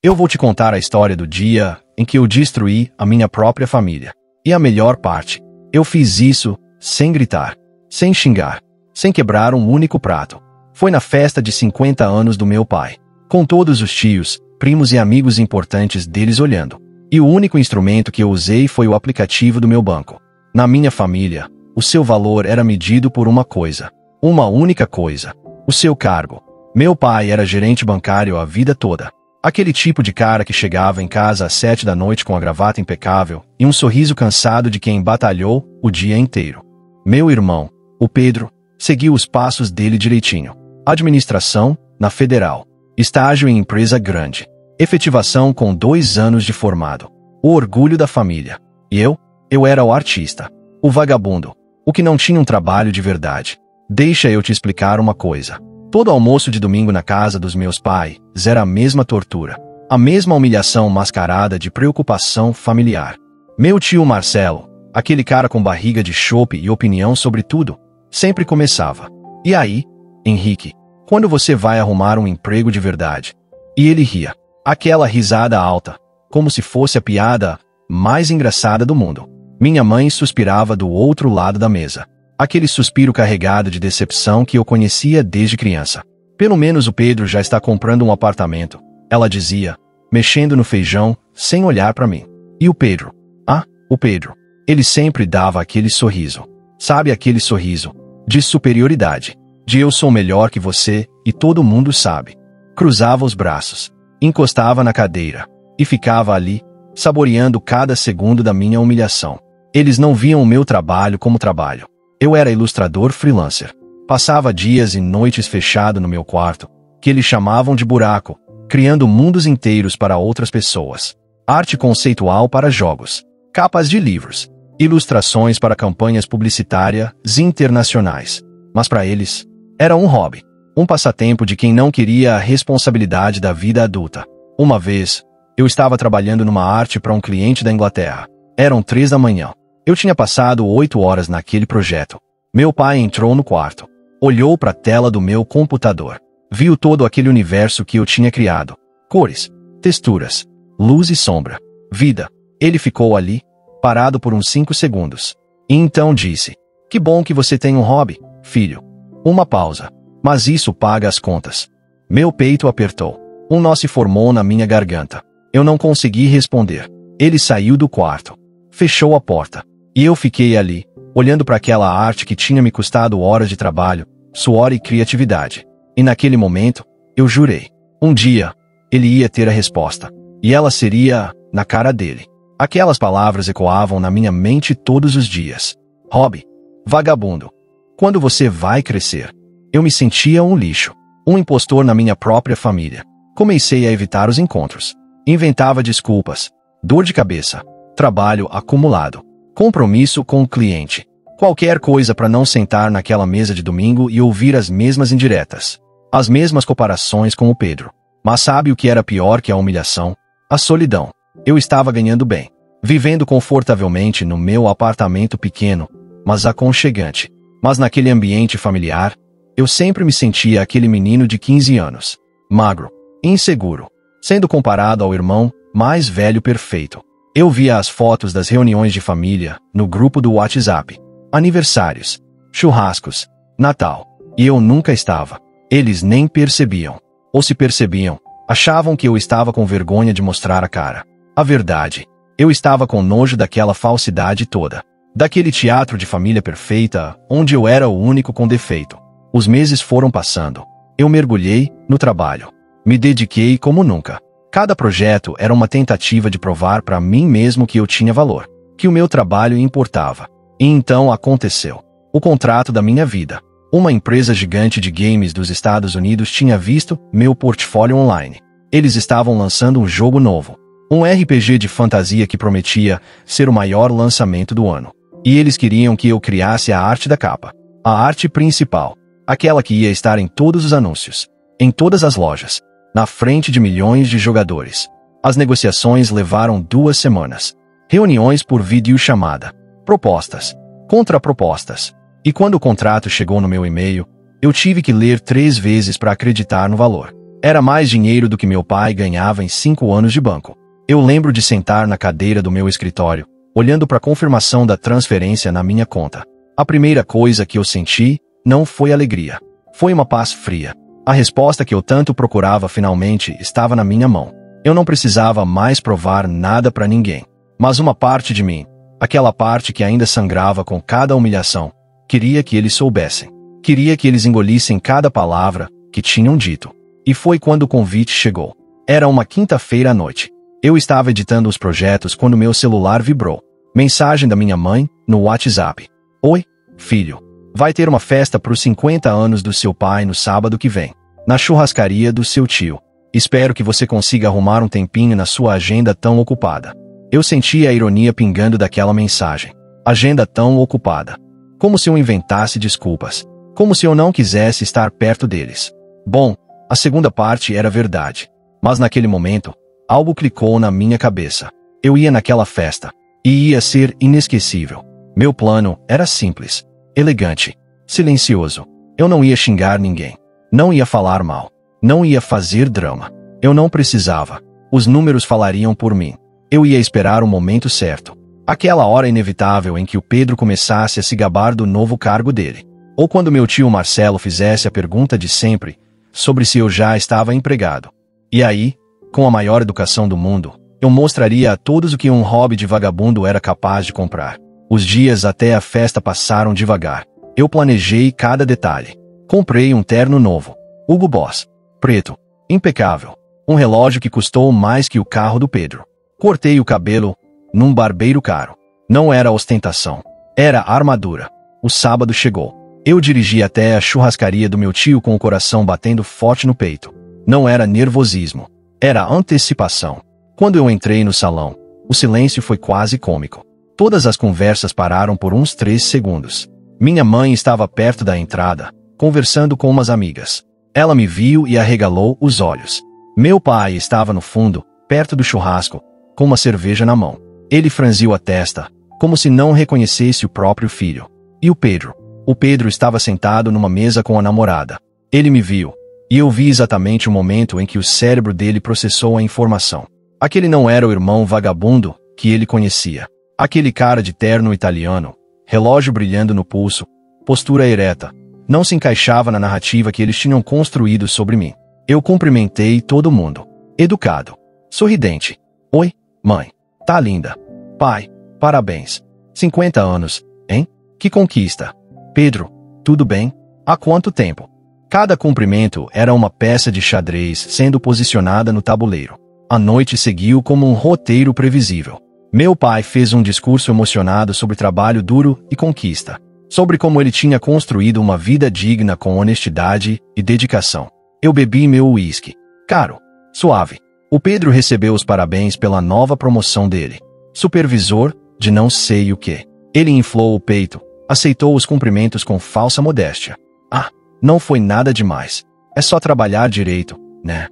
Eu vou te contar a história do dia em que eu destruí a minha própria família. E a melhor parte, eu fiz isso sem gritar, sem xingar, sem quebrar um único prato. Foi na festa de 50 anos do meu pai, com todos os tios, primos e amigos importantes deles olhando. E o único instrumento que eu usei foi o aplicativo do meu banco. Na minha família, o seu valor era medido por uma coisa. Uma única coisa: o seu cargo. Meu pai era gerente bancário a vida toda. Aquele tipo de cara que chegava em casa às 7 da noite com a gravata impecável e um sorriso cansado de quem batalhou o dia inteiro. Meu irmão, o Pedro, seguiu os passos dele direitinho. Administração, na Federal. Estágio em empresa grande. Efetivação com 2 anos de formado. O orgulho da família. E eu era o artista. O vagabundo. O que não tinha um trabalho de verdade. Deixa eu te explicar uma coisa. Todo almoço de domingo na casa dos meus pais era a mesma tortura. A mesma humilhação mascarada de preocupação familiar. Meu tio Marcelo, aquele cara com barriga de chope e opinião sobre tudo, sempre começava: "E aí, Henrique, quando você vai arrumar um emprego de verdade?" E ele ria. Aquela risada alta, como se fosse a piada mais engraçada do mundo. Minha mãe suspirava do outro lado da mesa. Aquele suspiro carregado de decepção que eu conhecia desde criança. "Pelo menos o Pedro já está comprando um apartamento", ela dizia, mexendo no feijão, sem olhar para mim. E o Pedro? Ah, o Pedro. Ele sempre dava aquele sorriso. Sabe, aquele sorriso de superioridade. De eu sou melhor que você e todo mundo sabe. Cruzava os braços, encostava na cadeira e ficava ali, saboreando cada segundo da minha humilhação. Eles não viam o meu trabalho como trabalho. Eu era ilustrador freelancer. Passava dias e noites fechado no meu quarto, que eles chamavam de buraco, criando mundos inteiros para outras pessoas. Arte conceitual para jogos, capas de livros, ilustrações para campanhas publicitárias internacionais. Mas para eles, era um hobby, um passatempo de quem não queria a responsabilidade da vida adulta. Uma vez, eu estava trabalhando numa arte para um cliente da Inglaterra. Eram 3 da manhã. Eu tinha passado 8 horas naquele projeto. Meu pai entrou no quarto. Olhou para a tela do meu computador. Viu todo aquele universo que eu tinha criado. Cores, texturas, luz e sombra, vida. Ele ficou ali, parado por uns 5 segundos. E então disse: "Que bom que você tem um hobby, filho." Uma pausa. "Mas isso paga as contas." Meu peito apertou. Um nó se formou na minha garganta. Eu não consegui responder. Ele saiu do quarto. Fechou a porta. E eu fiquei ali, olhando para aquela arte que tinha me custado horas de trabalho, suor e criatividade. E naquele momento, eu jurei. Um dia, ele ia ter a resposta. E ela seria na cara dele. Aquelas palavras ecoavam na minha mente todos os dias. "Hobby. Vagabundo. Quando você vai crescer?" Eu me sentia um lixo. Um impostor na minha própria família. Comecei a evitar os encontros. Inventava desculpas. Dor de cabeça. Trabalho acumulado. Compromisso com o cliente. Qualquer coisa para não sentar naquela mesa de domingo e ouvir as mesmas indiretas. As mesmas comparações com o Pedro. Mas sabe o que era pior que a humilhação? A solidão. Eu estava ganhando bem. Vivendo confortavelmente no meu apartamento pequeno, mas aconchegante. Mas naquele ambiente familiar, eu sempre me sentia aquele menino de 15 anos. Magro. Inseguro. Sendo comparado ao irmão mais velho perfeito. Eu via as fotos das reuniões de família, no grupo do WhatsApp. Aniversários, churrascos, Natal. E eu nunca estava. Eles nem percebiam. Ou se percebiam, achavam que eu estava com vergonha de mostrar a cara. A verdade, eu estava com nojo daquela falsidade toda. Daquele teatro de família perfeita, onde eu era o único com defeito. Os meses foram passando. Eu mergulhei no trabalho. Me dediquei como nunca. Cada projeto era uma tentativa de provar para mim mesmo que eu tinha valor, que o meu trabalho importava. E então aconteceu. O contrato da minha vida. Uma empresa gigante de games dos Estados Unidos tinha visto meu portfólio online. Eles estavam lançando um jogo novo. Um RPG de fantasia que prometia ser o maior lançamento do ano. E eles queriam que eu criasse a arte da capa. A arte principal. Aquela que ia estar em todos os anúncios. Em todas as lojas. Na frente de milhões de jogadores. As negociações levaram 2 semanas. Reuniões por videochamada. Propostas. Contrapropostas. E quando o contrato chegou no meu e-mail, eu tive que ler 3 vezes para acreditar no valor. Era mais dinheiro do que meu pai ganhava em 5 anos de banco. Eu lembro de sentar na cadeira do meu escritório, olhando para a confirmação da transferência na minha conta. A primeira coisa que eu senti não foi alegria. Foi uma paz fria. A resposta que eu tanto procurava finalmente estava na minha mão. Eu não precisava mais provar nada para ninguém. Mas uma parte de mim, aquela parte que ainda sangrava com cada humilhação, queria que eles soubessem. Queria que eles engolissem cada palavra que tinham dito. E foi quando o convite chegou. Era uma quinta-feira à noite. Eu estava editando os projetos quando meu celular vibrou. Mensagem da minha mãe, no WhatsApp. Oi, filho. Vai ter uma festa para os 50 anos do seu pai no sábado que vem, na churrascaria do seu tio. Espero que você consiga arrumar um tempinho na sua agenda tão ocupada. Eu sentia a ironia pingando daquela mensagem. Agenda tão ocupada. Como se eu inventasse desculpas. Como se eu não quisesse estar perto deles. Bom, a segunda parte era verdade. Mas naquele momento, algo clicou na minha cabeça. Eu ia naquela festa. E ia ser inesquecível. Meu plano era simples, elegante, silencioso. Eu não ia xingar ninguém. Não ia falar mal. Não ia fazer drama. Eu não precisava. Os números falariam por mim. Eu ia esperar o momento certo. Aquela hora inevitável em que o Pedro começasse a se gabar do novo cargo dele. Ou quando meu tio Marcelo fizesse a pergunta de sempre sobre se eu já estava empregado. E aí, com a maior educação do mundo, eu mostraria a todos o que um hobby de vagabundo era capaz de comprar. Os dias até a festa passaram devagar. Eu planejei cada detalhe. Comprei um terno novo, Hugo Boss, preto, impecável. Um relógio que custou mais que o carro do Pedro. Cortei o cabelo num barbeiro caro. Não era ostentação, era armadura. O sábado chegou. Eu dirigi até a churrascaria do meu tio com o coração batendo forte no peito. Não era nervosismo, era antecipação. Quando eu entrei no salão, o silêncio foi quase cômico. Todas as conversas pararam por uns 3 segundos. Minha mãe estava perto da entrada, conversando com umas amigas. Ela me viu e arregalou os olhos. Meu pai estava no fundo, perto do churrasco, com uma cerveja na mão. Ele franziu a testa, como se não reconhecesse o próprio filho. E o Pedro? O Pedro estava sentado numa mesa com a namorada. Ele me viu, e eu vi exatamente o momento em que o cérebro dele processou a informação. Aquele não era o irmão vagabundo que ele conhecia. Aquele cara de terno italiano, relógio brilhando no pulso, postura ereta, não se encaixava na narrativa que eles tinham construído sobre mim. Eu cumprimentei todo mundo. Educado. Sorridente. Oi, mãe. Tá linda. Pai, parabéns. 50 anos, hein? Que conquista. Pedro, tudo bem? Há quanto tempo? Cada cumprimento era uma peça de xadrez sendo posicionada no tabuleiro. A noite seguiu como um roteiro previsível. Meu pai fez um discurso emocionado sobre trabalho duro e conquista. Sobre como ele tinha construído uma vida digna com honestidade e dedicação. Eu bebi meu uísque. Caro, suave. O Pedro recebeu os parabéns pela nova promoção dele. Supervisor, de não sei o que. Ele inflou o peito, aceitou os cumprimentos com falsa modéstia. Ah, não foi nada demais. É só trabalhar direito, né?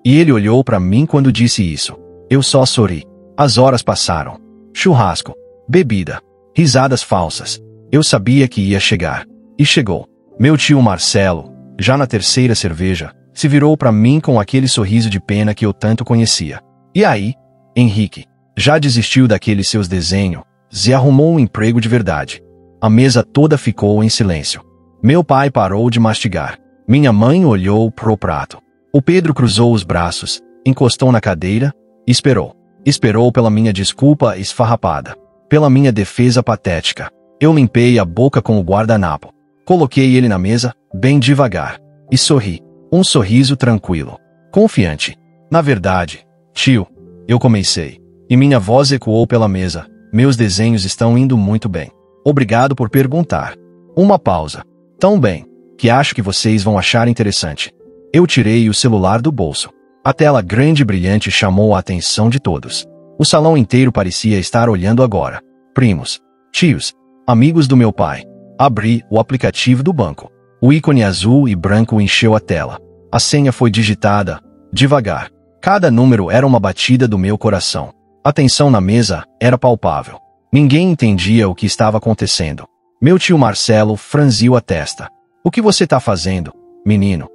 E ele olhou para mim quando disse isso. Eu só sorri. As horas passaram. Churrasco, bebida, risadas falsas. Eu sabia que ia chegar. E chegou. Meu tio Marcelo, já na terceira cerveja, se virou para mim com aquele sorriso de pena que eu tanto conhecia. E aí, Henrique, já desistiu daqueles seus desenhos e arrumou um emprego de verdade. A mesa toda ficou em silêncio. Meu pai parou de mastigar. Minha mãe olhou pro prato. O Pedro cruzou os braços, encostou na cadeira e esperou. Esperou pela minha desculpa esfarrapada. Pela minha defesa patética. Eu limpei a boca com o guardanapo. Coloquei ele na mesa, bem devagar. E sorri. Um sorriso tranquilo. Confiante. Na verdade, tio, eu comecei. E minha voz ecoou pela mesa. Meus desenhos estão indo muito bem. Obrigado por perguntar. Uma pausa. Tão bem, que acho que vocês vão achar interessante. Eu tirei o celular do bolso. A tela grande e brilhante chamou a atenção de todos. O salão inteiro parecia estar olhando agora. Primos, tios, amigos do meu pai. Abri o aplicativo do banco. O ícone azul e branco encheu a tela. A senha foi digitada, devagar. Cada número era uma batida do meu coração. A tensão na mesa era palpável. Ninguém entendia o que estava acontecendo. Meu tio Marcelo franziu a testa. O que você tá fazendo, menino?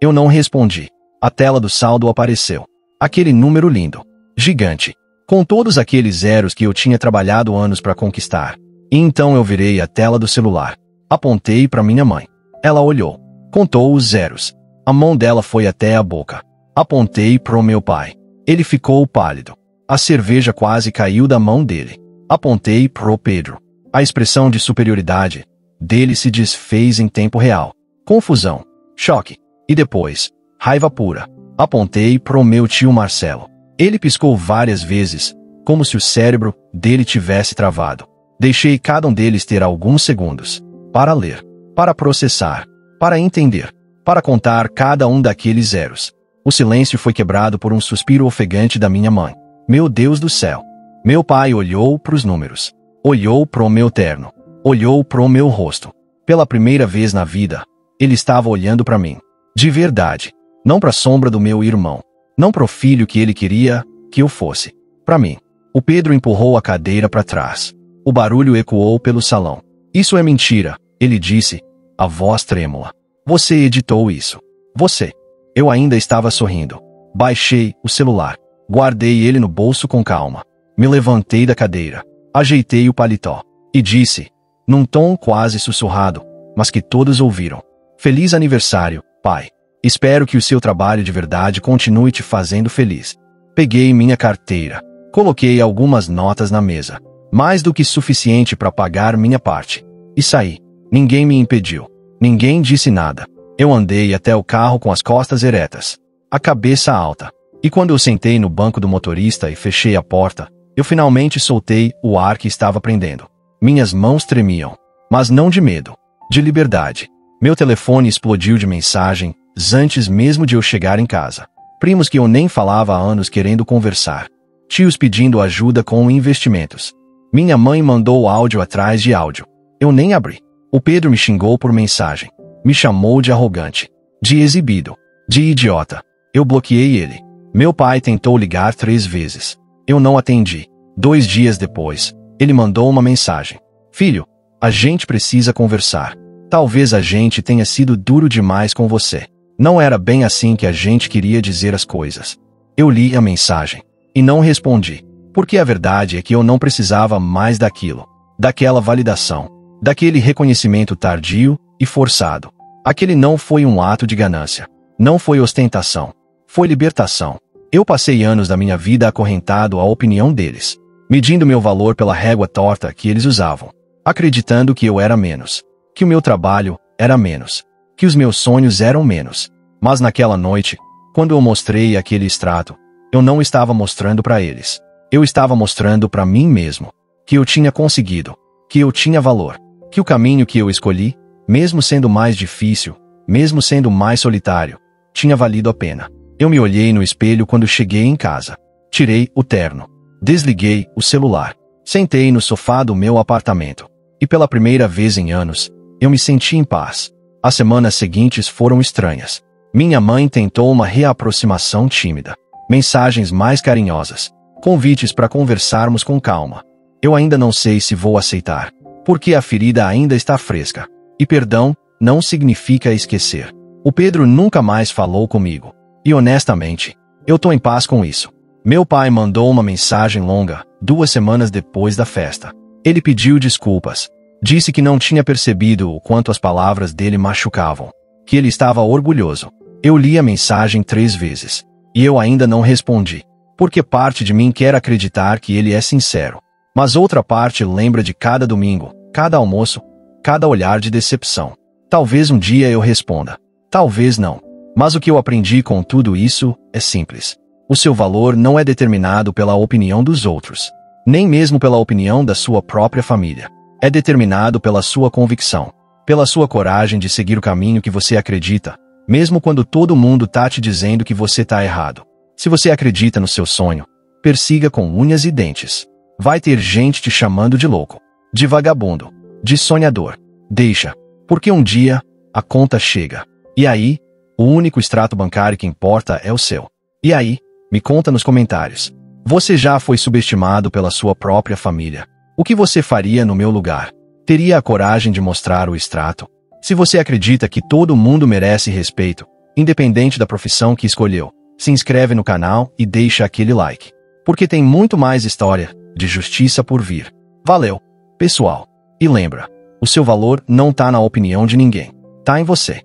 Eu não respondi. A tela do saldo apareceu. Aquele número lindo. Gigante. Com todos aqueles zeros que eu tinha trabalhado anos para conquistar. E então eu virei a tela do celular. Apontei para minha mãe. Ela olhou. Contou os zeros. A mão dela foi até a boca. Apontei pro meu pai. Ele ficou pálido. A cerveja quase caiu da mão dele. Apontei pro Pedro. A expressão de superioridade dele se desfez em tempo real. Confusão. Choque. E depois, raiva pura. Apontei pro meu tio Marcelo. Ele piscou várias vezes, como se o cérebro dele tivesse travado. Deixei cada um deles ter alguns segundos. Para ler. Para processar. Para entender. Para contar cada um daqueles zeros. O silêncio foi quebrado por um suspiro ofegante da minha mãe. Meu Deus do céu. Meu pai olhou pros números. Olhou pro meu terno. Olhou pro meu rosto. Pela primeira vez na vida, ele estava olhando para mim. De verdade. Não para a sombra do meu irmão. Não pro filho que ele queria que eu fosse. Para mim. O Pedro empurrou a cadeira para trás. O barulho ecoou pelo salão. Isso é mentira, ele disse, a voz trêmula. Você editou isso. Você. Eu ainda estava sorrindo. Baixei o celular. Guardei ele no bolso com calma. Me levantei da cadeira. Ajeitei o paletó. E disse, num tom quase sussurrado, mas que todos ouviram. Feliz aniversário, pai. Espero que o seu trabalho de verdade continue te fazendo feliz. Peguei minha carteira. Coloquei algumas notas na mesa. Mais do que suficiente para pagar minha parte. E saí. Ninguém me impediu. Ninguém disse nada. Eu andei até o carro com as costas eretas. A cabeça alta. E quando eu sentei no banco do motorista e fechei a porta, eu finalmente soltei o ar que estava prendendo. Minhas mãos tremiam. Mas não de medo. De liberdade. Meu telefone explodiu de mensagens antes mesmo de eu chegar em casa. Primos que eu nem falava há anos querendo conversar. Tios pedindo ajuda com investimentos. Minha mãe mandou áudio atrás de áudio. Eu nem abri. O Pedro me xingou por mensagem. Me chamou de arrogante. De exibido. De idiota. Eu bloqueei ele. Meu pai tentou ligar 3 vezes. Eu não atendi. 2 dias depois, ele mandou uma mensagem. Filho, a gente precisa conversar. Talvez a gente tenha sido duro demais com você. Não era bem assim que a gente queria dizer as coisas. Eu li a mensagem. E não respondi. Porque a verdade é que eu não precisava mais daquilo. Daquela validação. Daquele reconhecimento tardio e forçado. Aquele não foi um ato de ganância. Não foi ostentação. Foi libertação. Eu passei anos da minha vida acorrentado à opinião deles. Medindo meu valor pela régua torta que eles usavam. Acreditando que eu era menos. Que o meu trabalho era menos. Que os meus sonhos eram menos. Mas naquela noite, quando eu mostrei aquele extrato, eu não estava mostrando para eles. Eu estava mostrando para mim mesmo. Que eu tinha conseguido. Que eu tinha valor. Que o caminho que eu escolhi, mesmo sendo mais difícil, mesmo sendo mais solitário, tinha valido a pena. Eu me olhei no espelho quando cheguei em casa. Tirei o terno. Desliguei o celular. Sentei no sofá do meu apartamento. E pela primeira vez em anos, eu me senti em paz. As semanas seguintes foram estranhas. Minha mãe tentou uma reaproximação tímida. Mensagens mais carinhosas. Convites para conversarmos com calma. Eu ainda não sei se vou aceitar. Porque a ferida ainda está fresca. E perdão não significa esquecer. O Pedro nunca mais falou comigo. E honestamente, eu tô em paz com isso. Meu pai mandou uma mensagem longa, 2 semanas depois da festa. Ele pediu desculpas. Disse que não tinha percebido o quanto as palavras dele machucavam. Que ele estava orgulhoso. Eu li a mensagem 3 vezes. E eu ainda não respondi. Porque parte de mim quer acreditar que ele é sincero. Mas outra parte lembra de cada domingo, cada almoço, cada olhar de decepção. Talvez um dia eu responda. Talvez não. Mas o que eu aprendi com tudo isso é simples. O seu valor não é determinado pela opinião dos outros. Nem mesmo pela opinião da sua própria família. É determinado pela sua convicção. Pela sua coragem de seguir o caminho que você acredita, mesmo quando todo mundo tá te dizendo que você tá errado. Se você acredita no seu sonho, persiga com unhas e dentes. Vai ter gente te chamando de louco, de vagabundo, de sonhador. Deixa, porque um dia, a conta chega. E aí, o único extrato bancário que importa é o seu. E aí, me conta nos comentários. Você já foi subestimado pela sua própria família. O que você faria no meu lugar? Teria a coragem de mostrar o extrato? Se você acredita que todo mundo merece respeito, Independente da profissão que escolheu, se inscreve no canal e deixa aquele like. Porque tem muito mais história de justiça por vir. Valeu, pessoal. E lembra, o seu valor não tá na opinião de ninguém, tá em você.